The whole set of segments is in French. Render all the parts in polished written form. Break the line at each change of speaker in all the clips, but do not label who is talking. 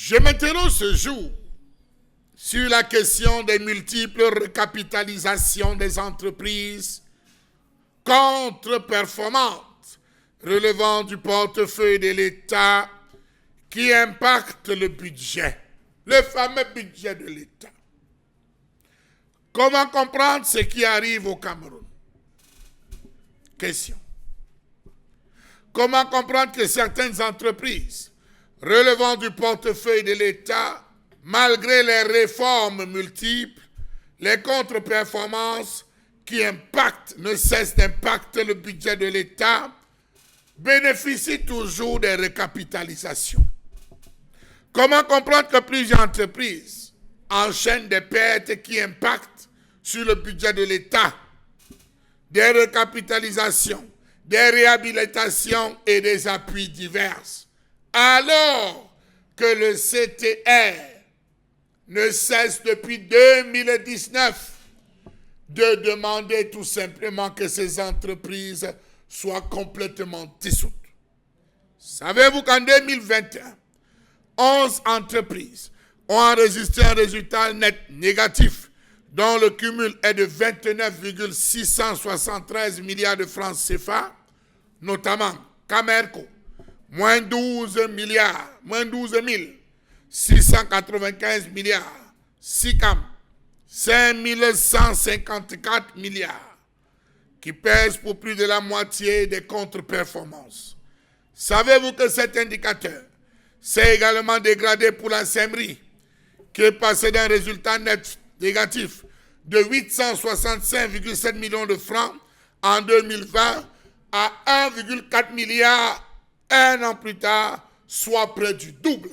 Je m'interroge ce jour sur la question des multiples recapitalisations des entreprises contre-performantes relevant du portefeuille de l'État qui impactent le budget, le fameux budget de l'État. Comment comprendre ce qui arrive au Cameroun? Question. Comment comprendre que certaines entreprises relevant du portefeuille de l'État, malgré les réformes multiples, les contre-performances qui ne cessent d'impacter le budget de l'État, bénéficient toujours des recapitalisations? Comment comprendre que plusieurs entreprises enchaînent des pertes qui impactent sur le budget de l'État, des recapitalisations, des réhabilitations et des appuis divers, alors que le CTR ne cesse depuis 2019 de demander tout simplement que ces entreprises soient complètement dissoutes? Savez-vous qu'en 2021, 11 entreprises ont enregistré un résultat net négatif dont le cumul est de 29,673 milliards de francs CFA, notamment Camerco, moins 12 695 milliards, SICAM, 5154 milliards, qui pèsent pour plus de la moitié des contre-performances. Savez-vous que cet indicateur s'est également dégradé pour la SEMRI, qui est passé d'un résultat net négatif de 865,7 millions de francs en 2020 à 1,4 milliard un an plus tard, soit près du double?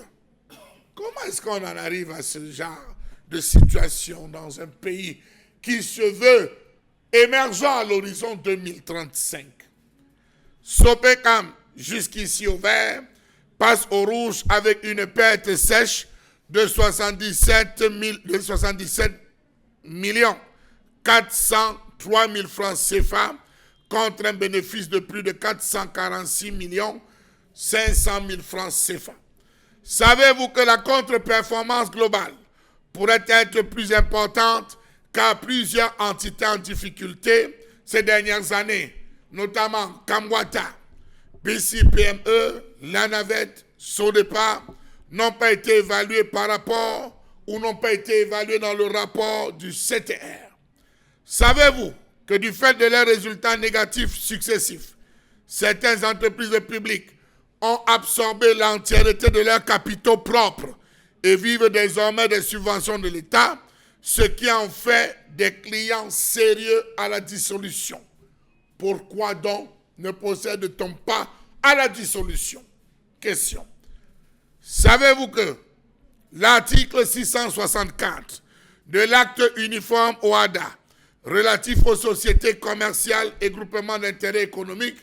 Comment est-ce qu'on en arrive à ce genre de situation dans un pays qui se veut émergent à l'horizon 2035? Sopecam, jusqu'ici au vert, passe au rouge avec une perte sèche de 77 millions 403 000 francs CFA contre un bénéfice de plus de 446 millions 500 000 francs CFA. Savez-vous que la contre-performance globale pourrait être plus importante car plusieurs entités en difficulté ces dernières années, notamment Kamwata, BCPME, La Navette, Sodepa, n'ont pas été évaluées par rapport ou n'ont pas été évaluées dans le rapport du CTR? Savez-vous que du fait de leurs résultats négatifs successifs, certaines entreprises publiques ont absorbé l'entièreté de leurs capitaux propres et vivent désormais des subventions de l'État, ce qui en fait des clients sérieux à la dissolution? Pourquoi donc ne procède-t-on pas à la dissolution? Question. Savez-vous que l'article 664 de l'acte uniforme OHADA relatif aux sociétés commerciales et groupements d'intérêt économique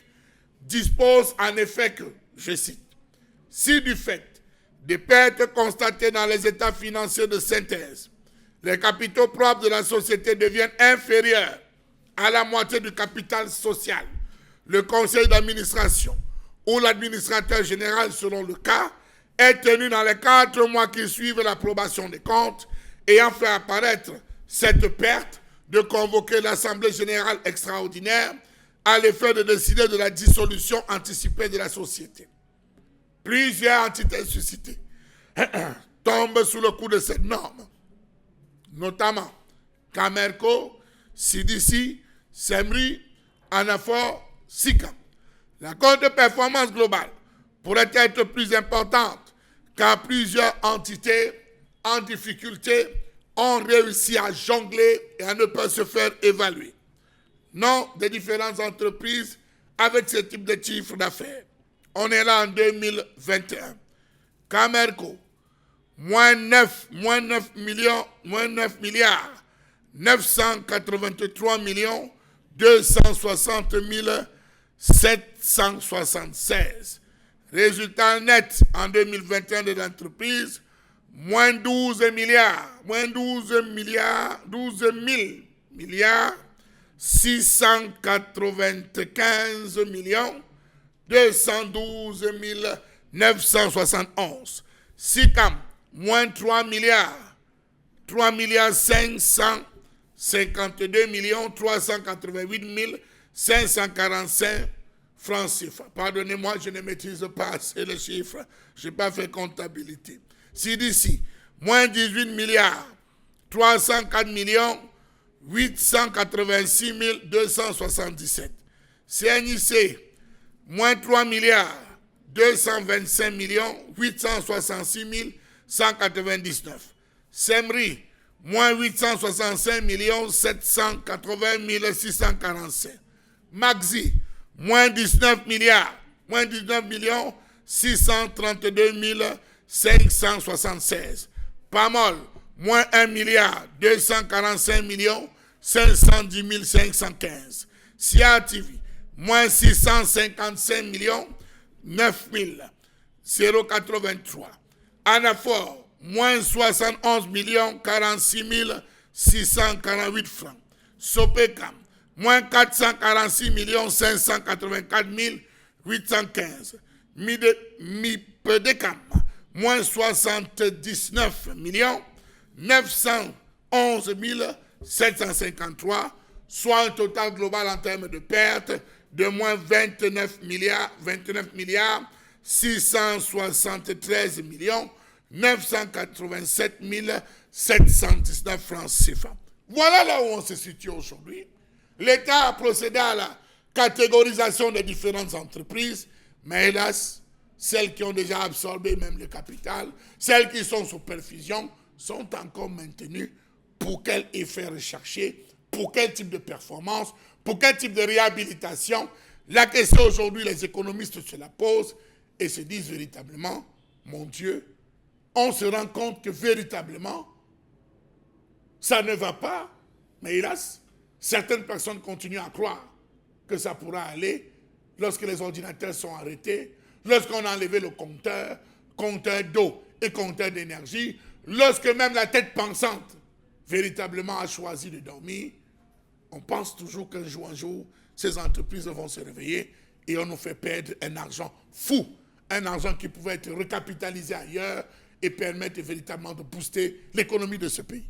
dispose en effet que, je cite, « Si du fait des pertes constatées dans les états financiers de synthèse, les capitaux propres de la société deviennent inférieurs à la moitié du capital social, le conseil d'administration ou l'administrateur général, selon le cas, est tenu dans les 4 mois qui suivent l'approbation des comptes ayant fait apparaître cette perte de convoquer l'Assemblée générale extraordinaire à l'effet de décider de la dissolution anticipée de la société. » Plusieurs entités suscitées tombent sous le coup de cette norme, notamment Camerco, CDC, SEMRI, Anafor, SICAM. La contre-performance globale pourrait être plus importante car plusieurs entités en difficulté ont réussi à jongler et à ne pas se faire évaluer. Nom des différentes entreprises avec ce type de chiffre d'affaires. On est là en 2021. Camerco, moins 9 milliards 983 millions 260 776. Résultat net en 2021 de l'entreprise, moins 12 milliards 695 millions 212 971. SICAM, moins 3 milliards. 3 milliards 552 millions 388 545 francs CFA. Pardonnez-moi, je ne maîtrise pas assez le chiffre. Je n'ai pas fait comptabilité. Si d'ici, moins 18 milliards 304 millions 886 277. CNIC, moins 3 milliards 225 millions 866 199. SEMRI, moins 865 millions 780 645. Maxi, moins 19 milliards, moins 19 millions 632 576. PAMOL, moins 1 milliard 245 millions 510 515. SIA TV, moins 655 millions 9 083. ANAFOR, moins 71 millions 46 648 francs. SOPECAM, moins 446 millions 584 815. MIPEDECAM, moins 79 millions 911 753, soit un total global en termes de pertes de moins 29 milliards 673 millions 987 719 francs CFA. Voilà là où on se situe aujourd'hui. L'État a procédé à la catégorisation des différentes entreprises, mais hélas, celles qui ont déjà absorbé même le capital, celles qui sont sous perfusion, sont encore maintenues. Pour quel effet recherché, pour quel type de performance, pour quel type de réhabilitation. La question aujourd'hui, les économistes se la posent et se disent véritablement, mon Dieu, on se rend compte que véritablement, ça ne va pas. Mais hélas, certaines personnes continuent à croire que ça pourra aller lorsque les ordinateurs sont arrêtés, lorsqu'on a enlevé le compteur d'eau et compteur d'énergie, lorsque même la tête pensante véritablement a choisi de dormir. On pense toujours qu'un jour, ces entreprises vont se réveiller et on nous fait perdre un argent fou, un argent qui pouvait être recapitalisé ailleurs et permettre véritablement de booster l'économie de ce pays.